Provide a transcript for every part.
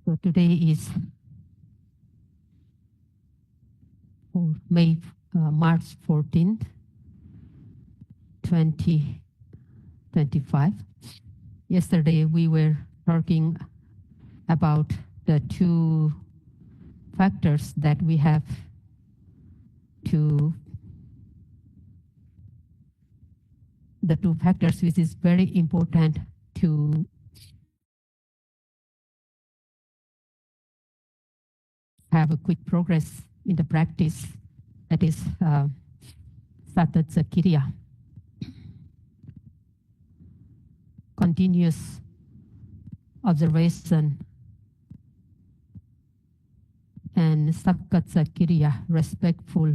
So today is March 14th, 2025. Yesterday we were talking about the two factors that we have to, the two factors which is very important to have a quick progress in the practice, that is Satatsa-Kriya, continuous observation, and Sakkatsa-Kriya, respectful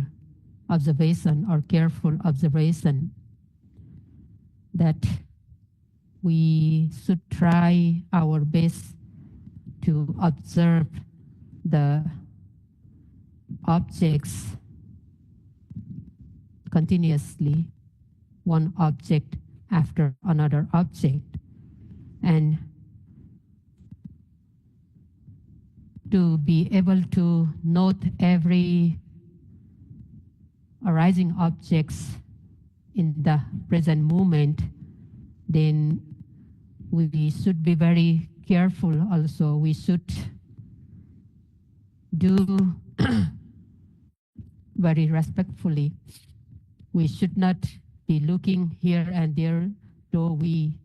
observation or careful observation, that we should try our best to observe the objects continuously, one object after another object, and to be able to note every arising objects in the present moment. Then we should be very careful also. We should do very respectfully. We should not be looking here and there, though we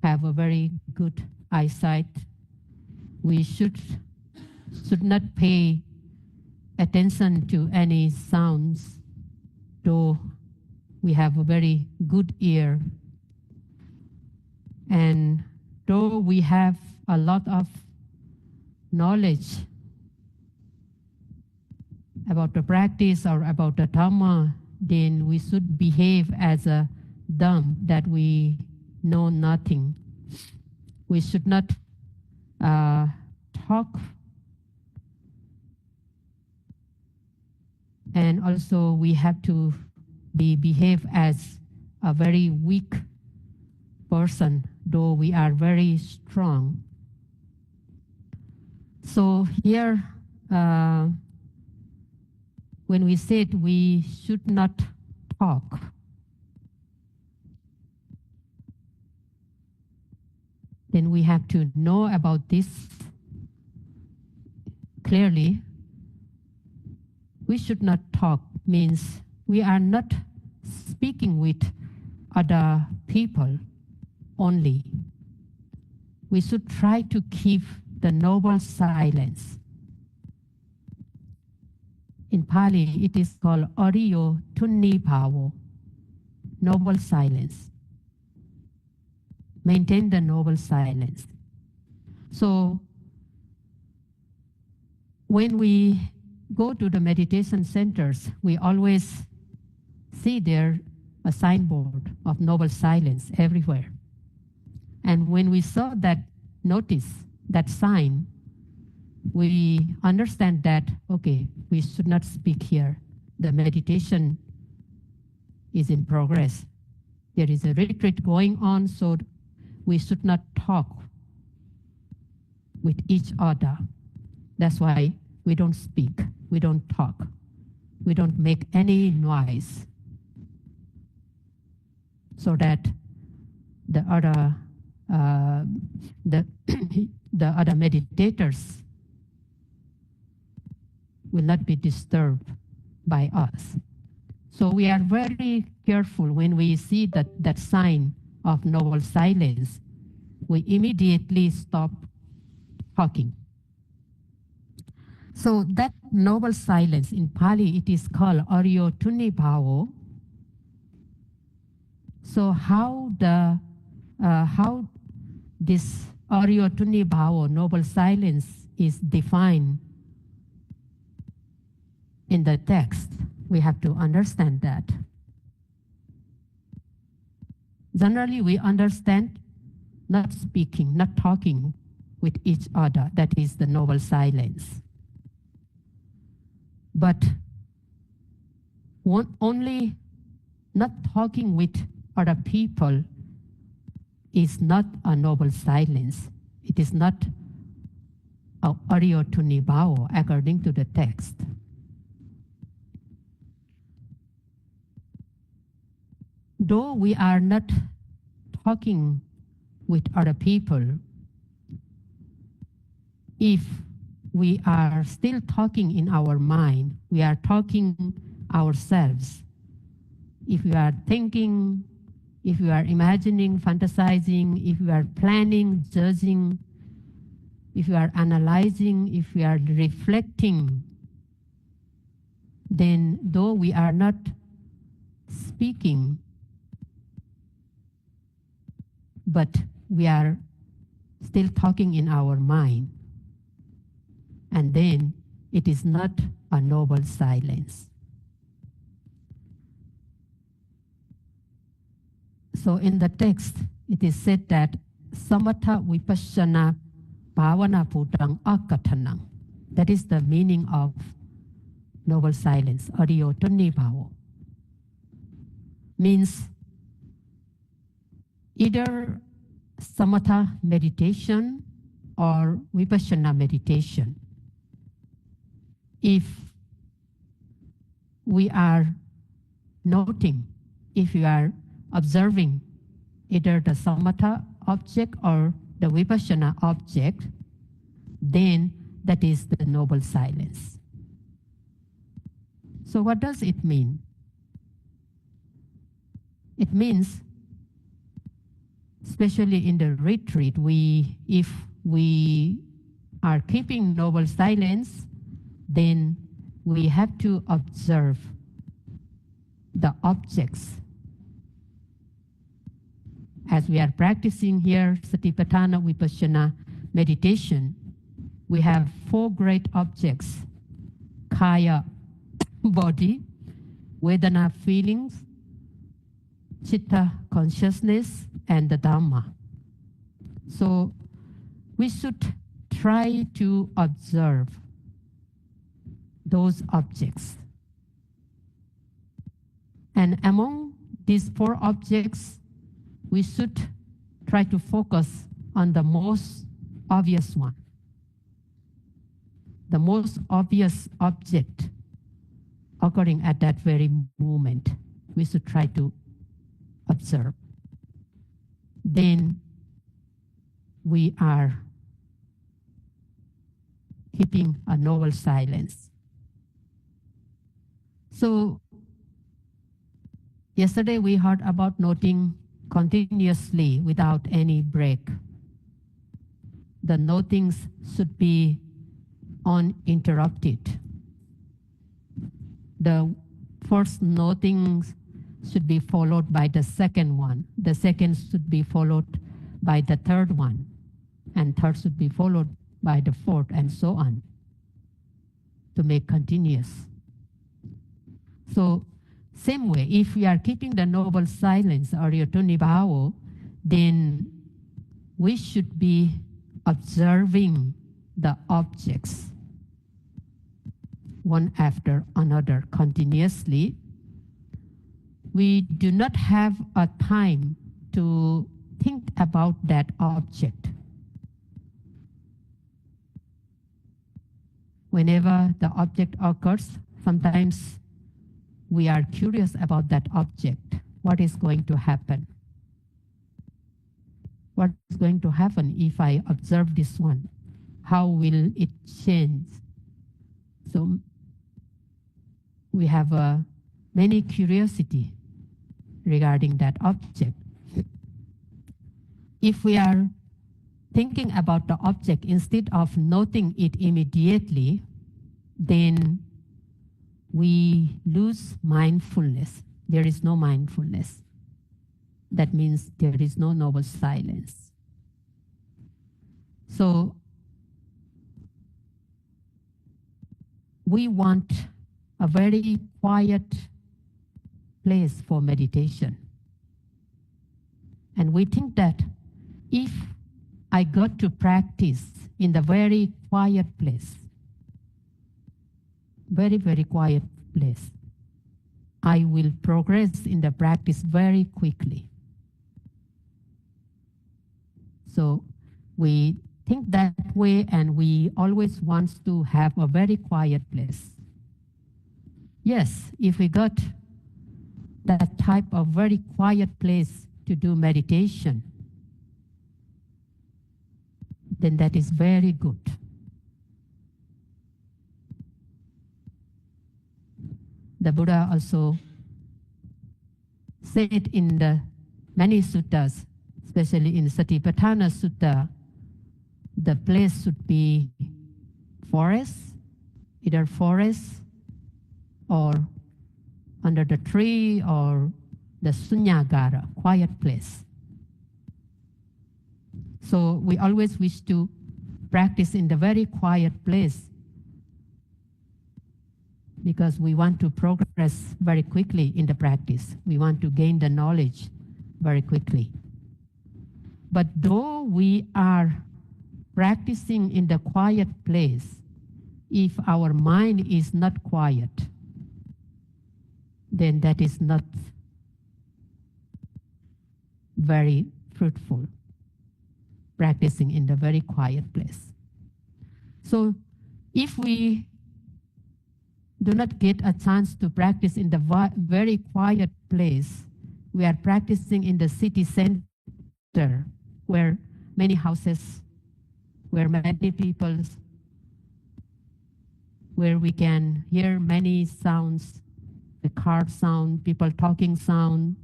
have a very good eyesight. We should not pay attention to any sounds, though we have a very good ear. And though we have a lot of knowledge about the practice or about the Dhamma, then we should behave as a dumb, that we know nothing. We should not talk, and also we have to behave as a very weak person, though we are very strong. So here, when we said we should not talk, then we have to know about this clearly. We should not talk means we are not speaking with other people only. We should try to keep the noble silence. In Pali, it is called Ariyo Tunhībhāvo, noble silence. Maintain the noble silence. So when we go to the meditation centers, we always see there a signboard of noble silence everywhere. And when we saw that notice, that sign, we understand that, okay, we should not speak here. The meditation is in progress. There is a retreat going on, so we should not talk with each other. That's why we don't speak, we don't talk, we don't make any noise, so that the other the other meditators will not be disturbed by us. So we are very careful when we see that sign of noble silence. We immediately stop talking. So that noble silence, in Pali, it is called Ariyo Tunhībhāvo. So how this Ariyo Tunhībhāvo, noble silence, is defined in the text, we have to understand that. Generally, we understand not speaking, not talking with each other. That is the noble silence. But only not talking with other people is not a noble silence. It is not Ariyo Tunhībhāvo according to the text. Though we are not talking with other people, if we are still talking in our mind, we are talking ourselves. If we are thinking, if we are imagining, fantasizing, if we are planning, judging, if we are analyzing, if we are reflecting, then though we are not speaking, but we are still talking in our mind. And then it is not a noble silence. So in the text, it is said that samatha vipassana bhavana putang akathanang. That is the meaning of noble silence, Ariyo Tunhībhāvo. Means either samatha meditation or vipassana meditation. If we are noting, if we are observing either the samatha object or the vipassana object, then that is the noble silence. So what does it mean? It means, especially in the retreat, if we are keeping noble silence, then we have to observe the objects. As we are practicing here Satipatthana Vipassana meditation, we have 4 great objects: Kaya, body; Vedana, feelings; Chitta, consciousness; and the Dhamma. So we should try to observe those objects. And among these 4 objects, we should try to focus on the most obvious one. The most obvious object occurring at that very moment, we should try to observe. Then we are keeping a noble silence. So yesterday we heard about noting continuously without any break. The notings should be uninterrupted. The first noting should be followed by the second one. The second should be followed by the third one. And third should be followed by the fourth, and so on, to make continuous. So same way, if we are keeping the noble silence, Ariyo Tunhībhāvo, then we should be observing the objects one after another continuously. We do not have a time to think about that object. Whenever the object occurs, sometimes we are curious about that object. What is going to happen? What is going to happen if I observe this one? How will it change? So we have many curiosity regarding that object. If we are thinking about the object instead of noting it immediately, then we lose mindfulness. There is no mindfulness. That means there is no noble silence. So we want a very quiet place for meditation. And we think that if I got to practice in the very quiet place, very, very quiet place, I will progress in the practice very quickly. So we think that way, and we always want to have a very quiet place. Yes, if we got that type of very quiet place to do meditation, then that is very good. The Buddha also said in the many suttas, especially in Satipatthana Sutta, the place should be forest, either forest or under the tree or the sunyagara, quiet place. So we always wish to practice in the very quiet place because we want to progress very quickly in the practice. We want to gain the knowledge very quickly. But though we are practicing in the quiet place, if our mind is not quiet, then that is not very fruitful, practicing in the very quiet place. So if we do not get a chance to practice in the very quiet place, we are practicing in the city center where many houses, where many people, where we can hear many sounds, the car sound, people talking sound.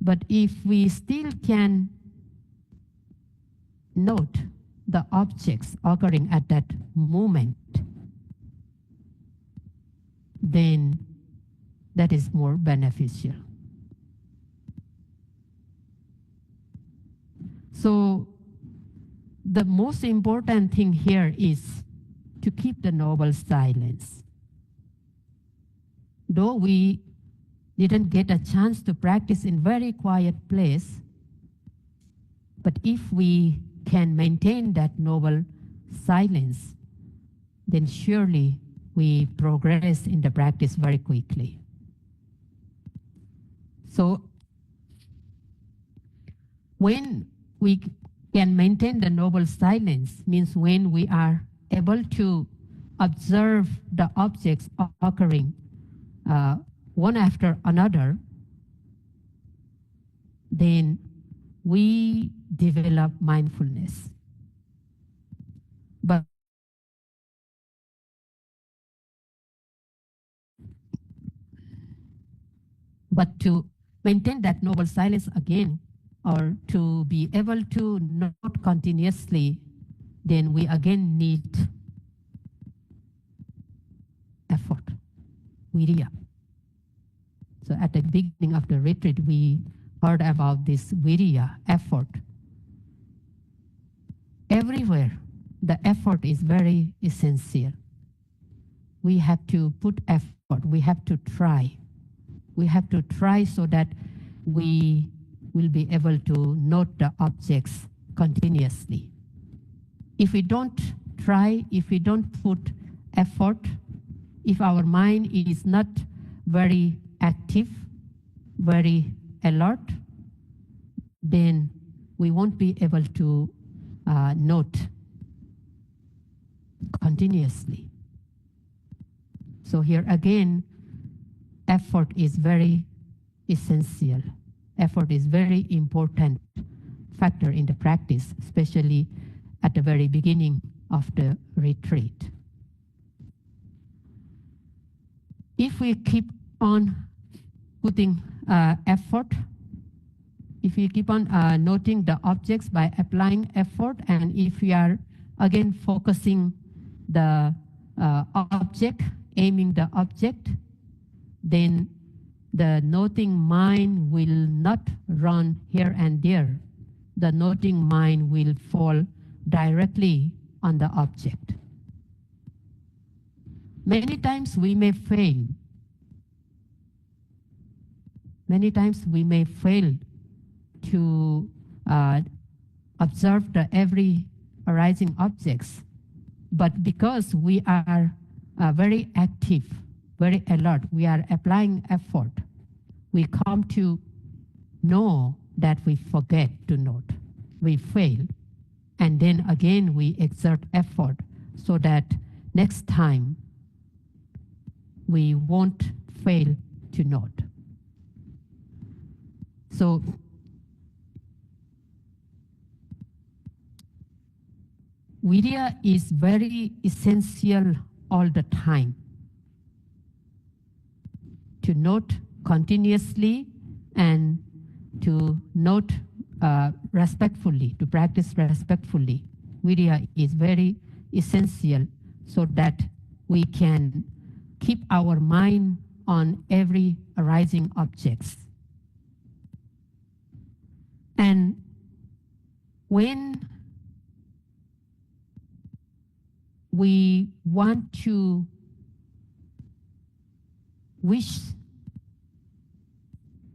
But if we still can note the objects occurring at that moment, then that is more beneficial. So the most important thing here is to keep the noble silence. Though we didn't get a chance to practice in very quiet place, but if we can maintain that noble silence, then surely we progress in the practice very quickly. So when we can maintain the noble silence means when we are able to observe the objects occurring one after another, then we develop mindfulness. But to maintain that noble silence again, or to be able to note continuously, then we again need effort, viriya. So at the beginning of the retreat, we heard about this viriya, effort. Everywhere, the effort is very essential. We have to put effort, we have to try. We have to try so that we will be able to note the objects continuously. If we don't try, if we don't put effort, if our mind is not very active, very alert, then we won't be able to note continuously. So here again, effort is very essential. Effort is very important factor in the practice, especially at the very beginning of the retreat. If we keep on putting effort, if we keep on noting the objects by applying effort, and if we are again focusing the object, aiming the object, then the noting mind will not run here and there. The noting mind will fall directly on the object. Many times we may fail. Many times we may fail to observe the every arising objects, but because we are very active, very alert, we are applying effort, we come to know that we forget to note, we fail. And then again, we exert effort so that next time we won't fail to note. So virya is very essential all the time. To note continuously and to note respectfully, to practice respectfully. Virya is very essential so that we can keep our mind on every arising objects. And when we want to wish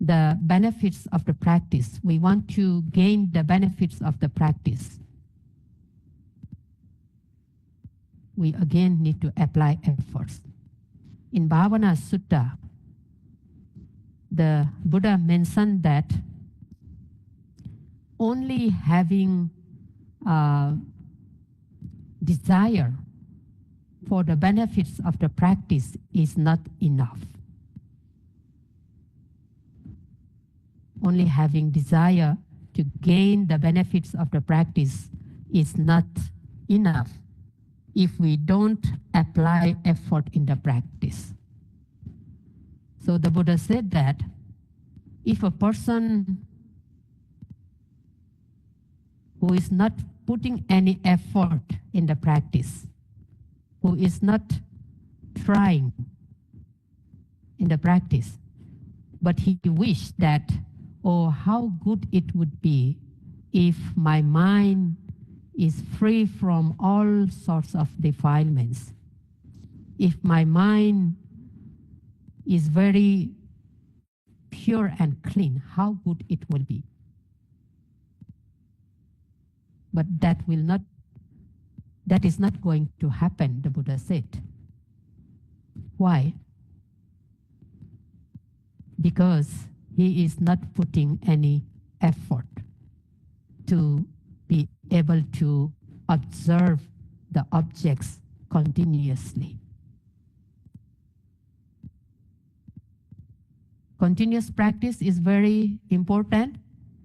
the benefits of the practice, we want to gain the benefits of the practice, we again need to apply efforts. In Bhavana Sutta, the Buddha mentioned that only having desire for the benefits of the practice is not enough. Only having desire to gain the benefits of the practice is not enough if we don't apply effort in the practice. So the Buddha said that if a person who is not putting any effort in the practice, who is not trying in the practice, but he wished that, oh, how good it would be if my mind is free from all sorts of defilements. If my mind is very pure and clean, how good it will be. But that is not going to happen, the Buddha said. Why? Because he is not putting any effort to be able to observe the objects continuously. Continuous practice is very important,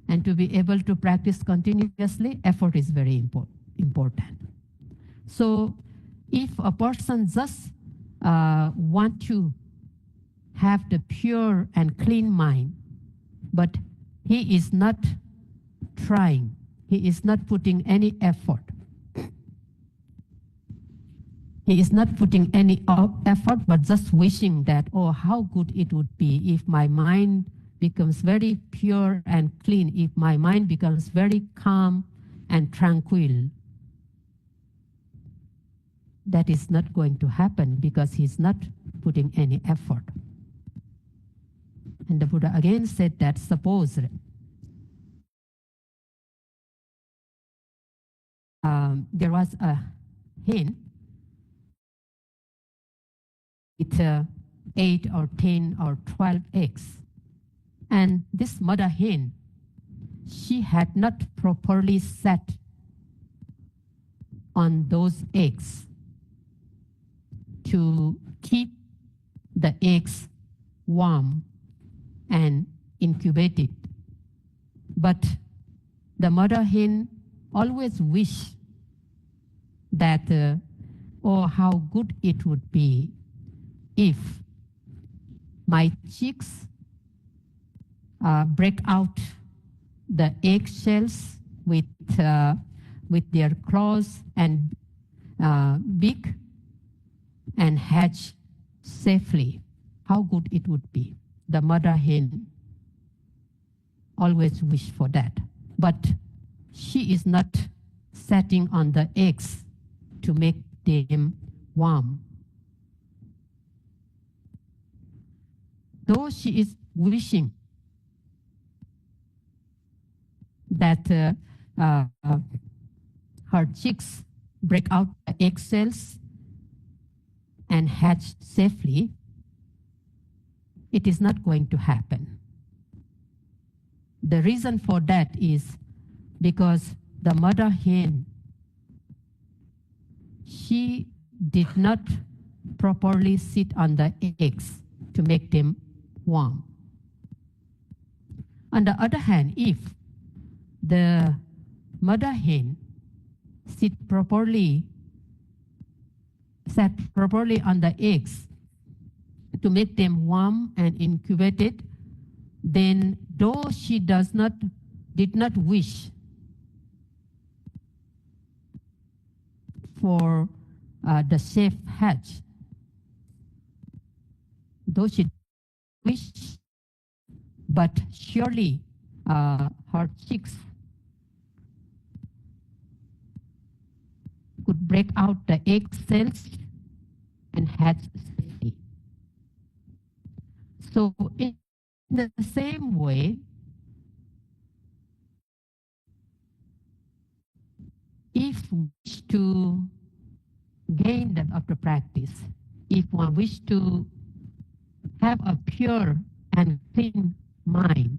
and to be able to practice continuously, effort is very important. So if a person just want to have the pure and clean mind, but he is not trying, he is not putting any effort. He is not putting any effort, but just wishing that, oh, how good it would be if my mind becomes very pure and clean, if my mind becomes very calm and tranquil. That is not going to happen because he's not putting any effort. And the Buddha again said that suppose there was a hen with 8 or 10 or 12 eggs. And this mother hen, she had not properly sat on those eggs to keep the eggs warm and incubated. But the mother hen always wished that, oh, how good it would be if my chicks break out the eggshells with their claws and beak and hatch safely. How good it would be. The mother hen always wished for that. But she is not sitting on the eggs to make them warm. Though she is wishing that her chicks break out the eggshells and hatch safely, it is not going to happen. The reason for that is because the mother hen, she did not properly sit on the eggs to make them warm. On the other hand, if the mother hen sat properly on the eggs to make them warm and incubated, then though she did not wish for the safe hatch, though she wished, but surely her chicks could break out the egg cells and hatch safely. So in the same way, if we wish to gain that of the practice, if one wish to have a pure and clean mind,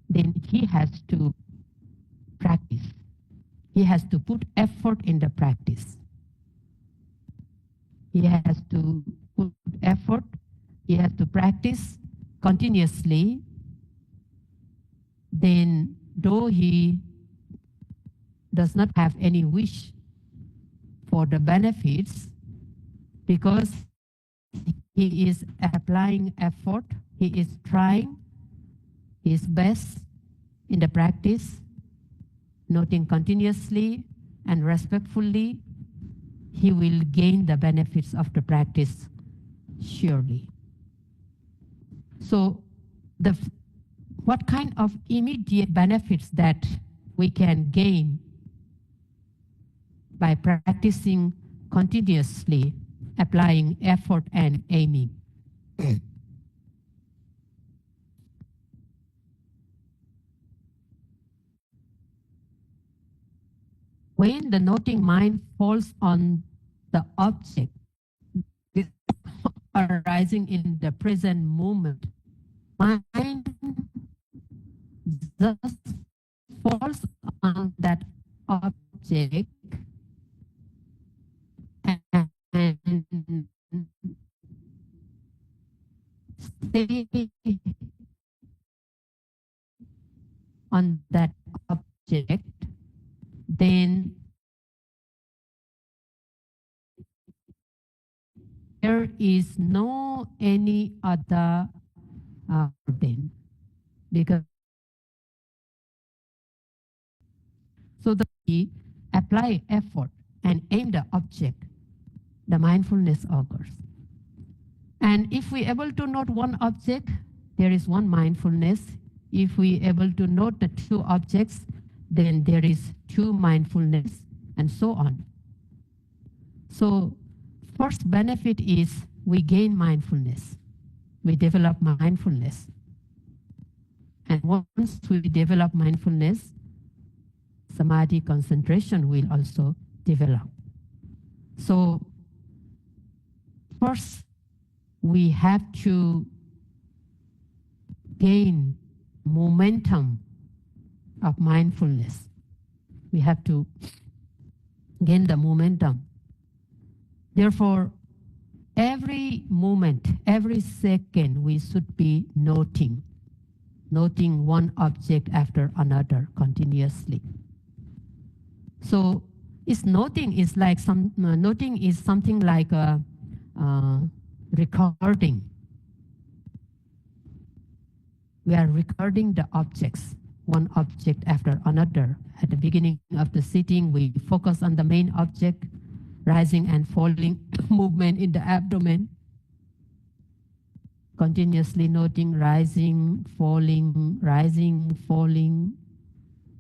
then he has to practice. He has to put effort in the practice. He has to put effort. He has to practice continuously. Then, though he does not have any wish for the benefits, because he is applying effort, he is trying his best in the practice, noting continuously and respectfully, he will gain the benefits of the practice surely. So what kind of immediate benefits that we can gain by practicing continuously, applying effort and aiming? When the noting mind falls on the object arising in the present moment, mind just falls on that object and stay on that object, then there is no any other burden, because so that we apply effort and aim the object, the mindfulness occurs. And if we able to note one object, there is one mindfulness. If we able to note the two objects, then there is two mindfulness, and so on. So first benefit is we gain mindfulness. We develop mindfulness. And once we develop mindfulness, samadhi concentration will also develop. So first, we have to gain momentum of mindfulness. We have to gain the momentum. Therefore, every moment, every second, we should be noting one object after another continuously. So noting is something like a recording. We are recording the objects, one object after another. At the beginning of the sitting, we focus on the main object, rising and falling movement in the abdomen. Continuously noting rising, falling,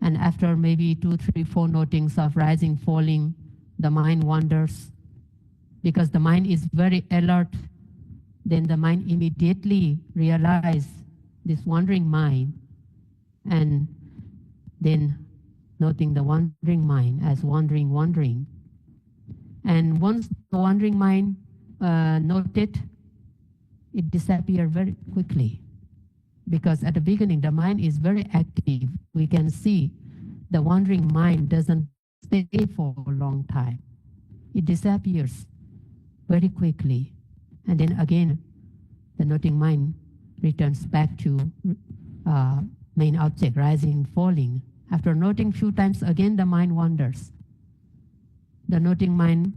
and after maybe 2, 3, 4 notings of rising, falling, the mind wanders. Because the mind is very alert, then the mind immediately realizes this wandering mind, and then noting the wandering mind as wandering. And once the wandering mind noted, it disappears very quickly. Because at the beginning, the mind is very active. We can see the wandering mind doesn't stay for a long time. It disappears very quickly. And then again, the noting mind returns back to main object, rising, falling. After noting few times, again the mind wanders. The noting mind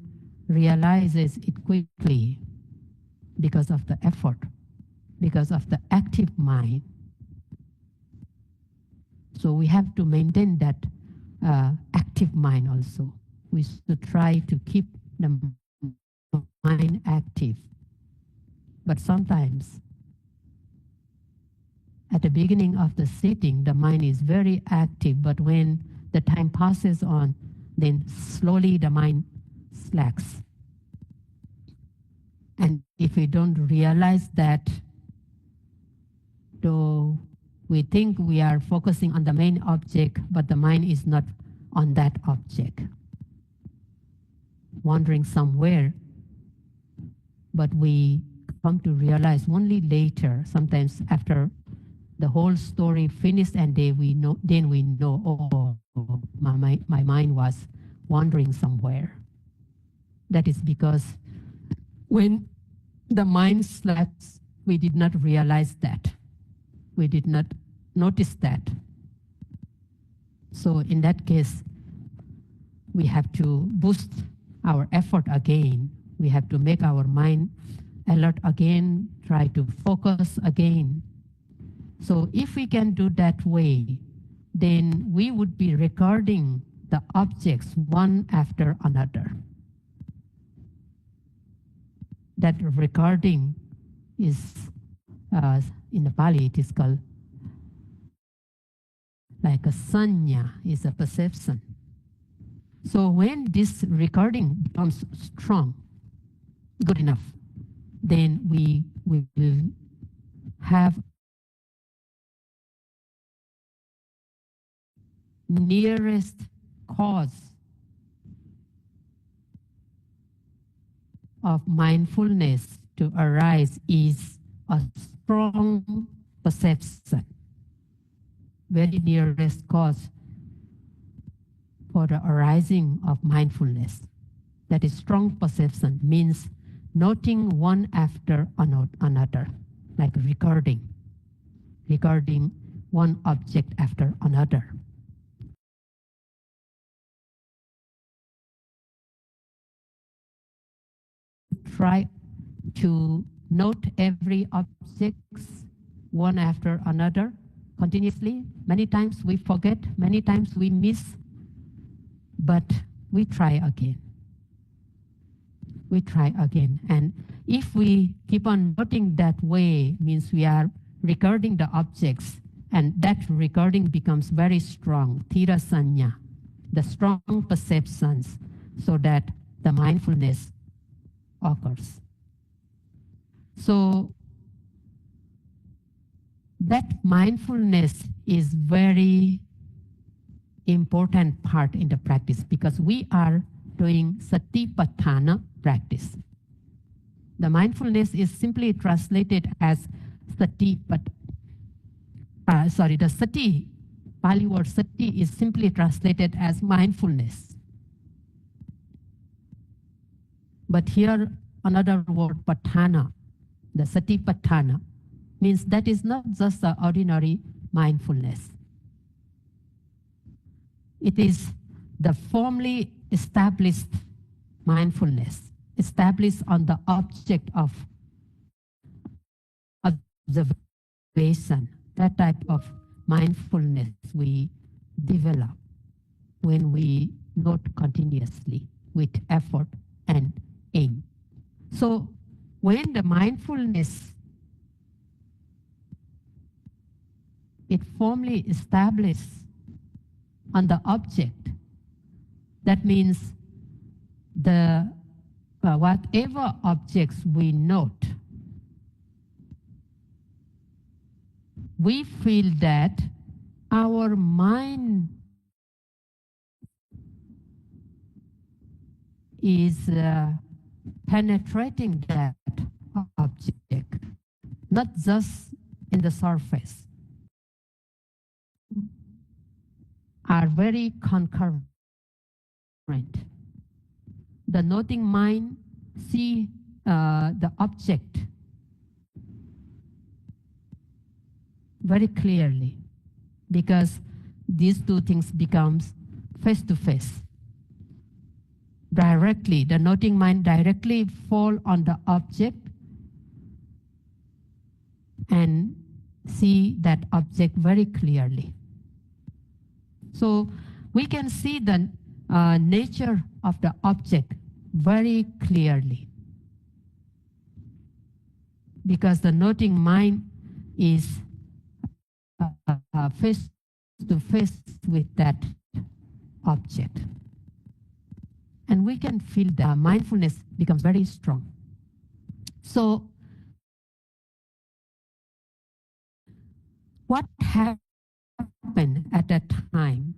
realizes it quickly because of the effort, because of the active mind. So we have to maintain that active mind also. We should try to keep the mind active. But sometimes, at the beginning of the sitting, the mind is very active, but when the time passes on, then slowly the mind slacks. And if we don't realize that, though we think we are focusing on the main object, but the mind is not on that object, wandering somewhere, but we come to realize only later, sometimes after the whole story finished, and then we know, oh, my mind was wandering somewhere. That is because when the mind slept, we did not realize that. We did not notice that. So in that case, we have to boost our effort again. We have to make our mind alert again, try to focus again. So if we can do that way, then we would be recording the objects one after another. That recording is, in the Pali, it is called like a sanya, is a perception. So when this recording becomes strong, good enough, then we will have nearest cause of mindfulness to arise is a strong perception. Very nearest cause for the arising of mindfulness. That is strong perception, means noting one after another, like recording one object after another. Try to note every object one after another continuously. Many times we forget, many times we miss, but we try again. We try again. And if we keep on noting that way, means we are recording the objects, and that recording becomes very strong, tirasanya, the strong perceptions, so that the mindfulness occurs. So that mindfulness is very important part in the practice, because we are doing satipatthana practice. The mindfulness is simply translated as the sati, Pali word sati is simply translated as mindfulness. But here another word, patthana, the satipatthana, means that is not just the ordinary mindfulness. It is the firmly established mindfulness, established on the object of observation. That type of mindfulness we develop when we note continuously with effort and aim. So when the mindfulness it firmly established on the object, that means the whatever objects we note, we feel that our mind is penetrating that object, not just in the surface are very concurrent. The noting mind see the object very clearly, because these two things becomes face to face. Directly, the noting mind directly fall on the object and see that object very clearly. So we can see the nature of the object very clearly, because the noting mind is face to face with that object. And we can feel that mindfulness becomes very strong. So what happened at that time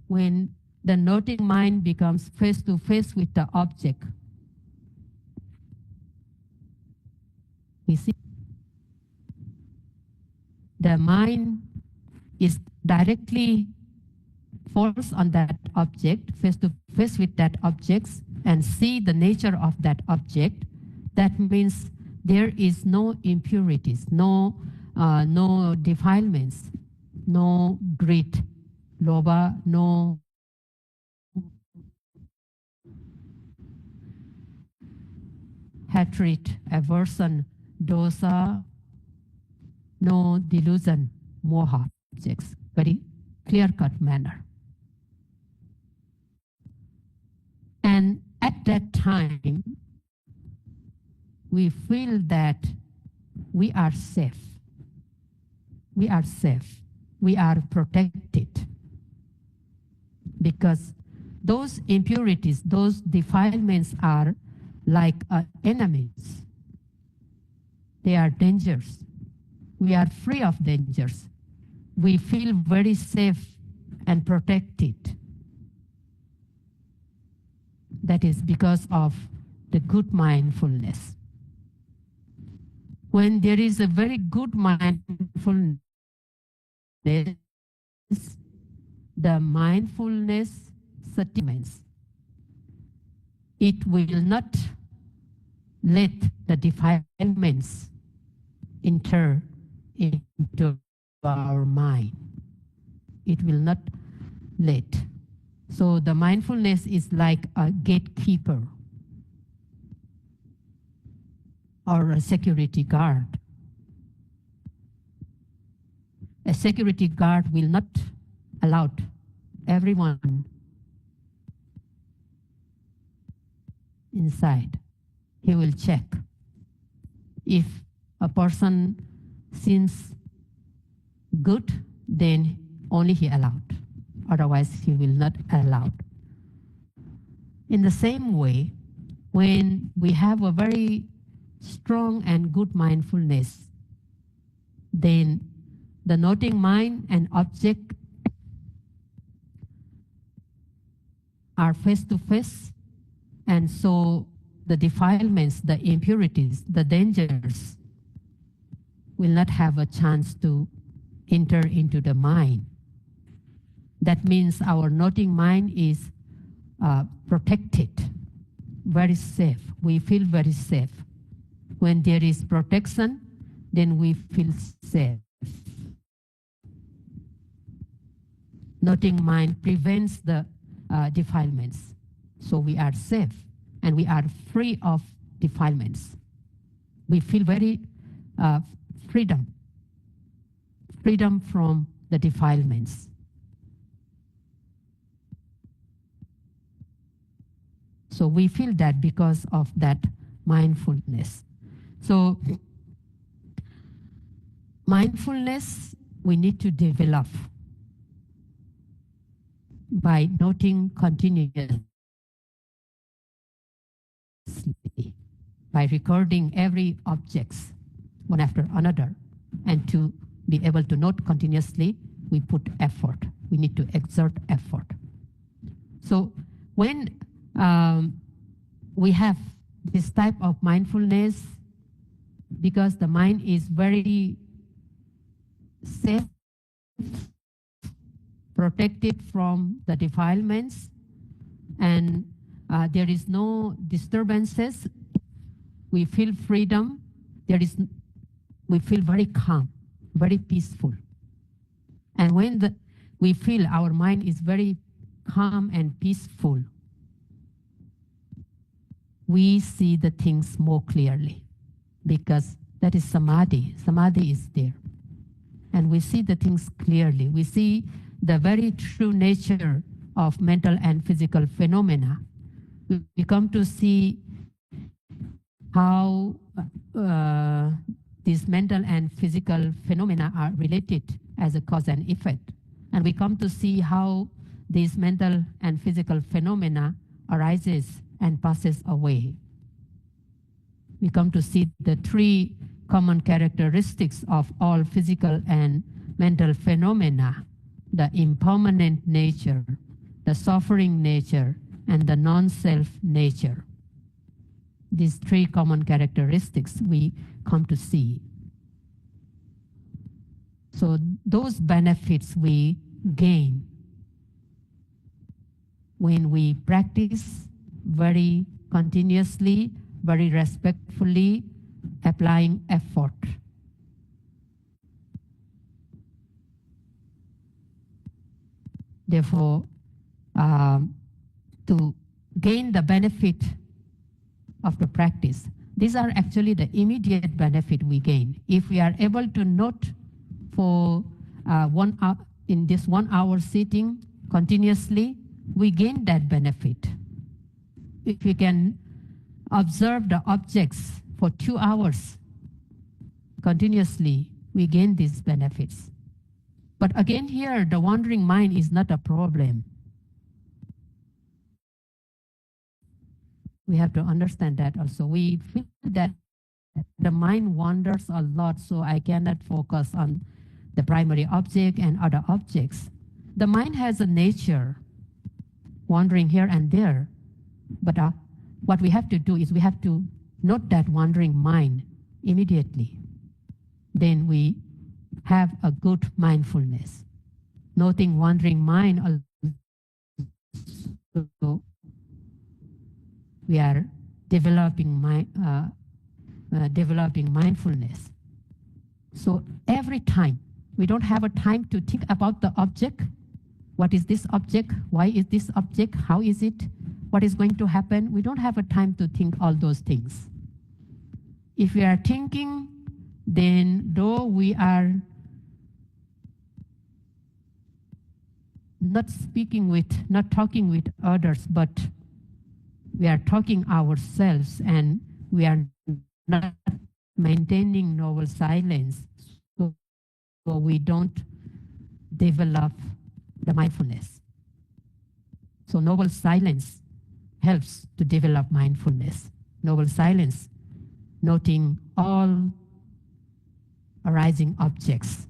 when the noting mind becomes face to face with the object? We see the mind is directly falls on that object, face to face with that object, and see the nature of that object. That means there is no impurities, no defilements, no greed, lobha, no hatred, aversion, dosa, no delusion, moha objects, very clear-cut manner. And at that time, we feel that we are safe. We are safe. We are protected. Because those impurities, those defilements are like enemies. They are dangers. We are free of dangers. We feel very safe and protected. That is because of the good mindfulness. When there is a very good mindfulness, the mindfulness sentiments, it will not let the defilements enter into our mind. It will not let. So the mindfulness is like a gatekeeper or a security guard. A security guard will not allow everyone inside. He will check. If a person seems good, then only he allowed. Otherwise, he will not allow. In the same way, when we have a very strong and good mindfulness, then the noting mind and object are face to face, and so the defilements, the impurities, the dangers will not have a chance to enter into the mind. That means our noting mind is protected, very safe. We feel very safe. When there is protection, then we feel safe. Noting mind prevents the defilements. So we are safe and we are free of defilements. We feel very freedom from the defilements. So we feel that because of that mindfulness. So mindfulness we need to develop by noting continuously, by recording every object one after another. And to be able to note continuously, we put effort. We need to exert effort. So when we have this type of mindfulness, because the mind is very safe, protected from the defilements, and there is no disturbances. We feel freedom. We feel very calm, very peaceful. And when we feel our mind is very calm and peaceful, we see the things more clearly, because that is samadhi. Samadhi is there. And we see the things clearly. We see the very true nature of mental and physical phenomena. We come to see how these mental and physical phenomena are related as a cause and effect. And we come to see how these mental and physical phenomena arises and passes away. We come to see the three common characteristics of all physical and mental phenomena: the impermanent nature, the suffering nature, and the non-self nature. These three common characteristics we come to see. So those benefits we gain when we practice very continuously, very respectfully, applying effort. Therefore, to gain the benefit of the practice, these are actually the immediate benefit we gain. If we are able to note for 1 hour, in this 1 hour sitting continuously, we gain that benefit. If we can observe the objects for 2 hours continuously, we gain these benefits. But again here, the wandering mind is not a problem. We have to understand that also. We feel that the mind wanders a lot, so I cannot focus on the primary object and other objects. The mind has a nature, wandering here and there. But what we have to do is we have to note that wandering mind immediately. Then we have a good mindfulness. Noting wandering mind, also, we are developing mindfulness. So every time, we don't have a time to think about the object. What is this object? Why is this object? How is it? What is going to happen? We don't have a time to think all those things. If we are thinking, then though we are not talking with others, but we are talking ourselves, and we are not maintaining noble silence, so we don't develop the mindfulness. So noble silence helps to develop mindfulness. Noble silence, noting all arising objects,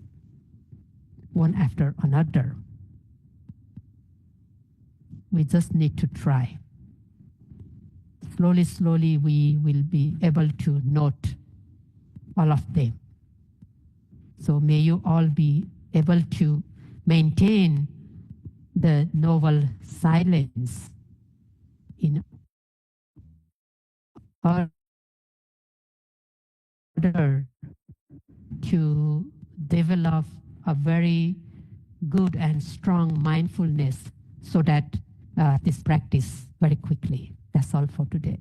one after another. We just need to try. Slowly, slowly, we will be able to note all of them. So may you all be able to maintain the noble silence in order to develop a very good and strong mindfulness, so that this practice very quickly. That's all for today.